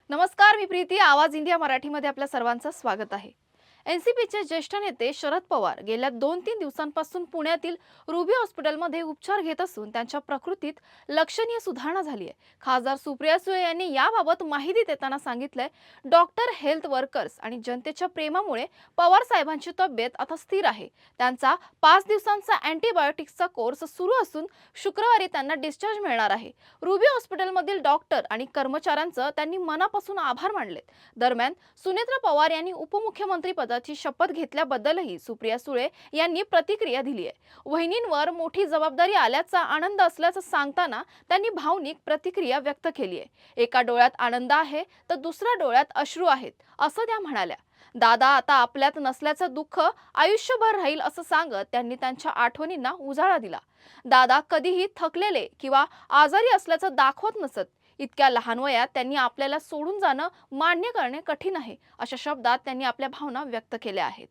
नमस्कार, मी प्रीती. आवाज इंडिया मराठीमध्ये आपल्या सर्वांचं स्वागत आहे. एनसीपीचे ज्येष्ठ नेते शरद पवार गेल्या 2-3 दिवसांपासून पुण्यातील रुबी हॉस्पिटलमध्ये उपचार घेत असून त्यांच्या प्रकृतीत लक्षणीय सुधारणा झाली आहे. खासदार सुप्रिया सुळे यांनी याबाबत माहिती देताना सांगितलंय, डॉक्टर, हेल्थ वर्कर्स आणि जनतेच्या प्रेमामुळे पवार साहेबांची तब्येत आता स्थिर आहे. त्यांचा 5 दिवसांचा अँटीबायोटिक्सचा कोर्स सुरू असून शुक्रवारी त्यांना डिस्चार्ज मिळणार आहे. रुबी हॉस्पिटलमधील डॉक्टर आणि कर्मचाऱ्यांचं त्यांनी मनापासून आभार मानलेत. दरम्यान सुनेत्रा पवार यांनी उपमुख्यमंत्री पदाची शपथ घेतल्याबद्दलही सुप्रिया सुळे यांनी प्रतिक्रिया दिली आहे. वहिनींवर मोठी जबाबदारी आल्याचा आनंद असल्याचं सांगताना त्यांनी भावनिक प्रतिक्रिया व्यक्त केली आहे. एका डोळ्यात आनंद आहे तर दुसऱ्या डोळ्यात अश्रू आहेत, असं त्या म्हणाल्या. दादा आता आपल्यात नसल्याचं दुःख आयुष्यभर राहील असं सांगत त्यांनी त्यांच्या आठवणींना उजाळा दिला. दादा कधीही थकलेले किंवा आजारी असल्याचं दाखवत नसत. इतक्या लहान वयात त्यांनी आपल्याला सोडून जाणं मान्य करणे कठीण आहे, अशा शब्दात त्यांनी आपल्या भावना व्यक्त केल्या आहेत.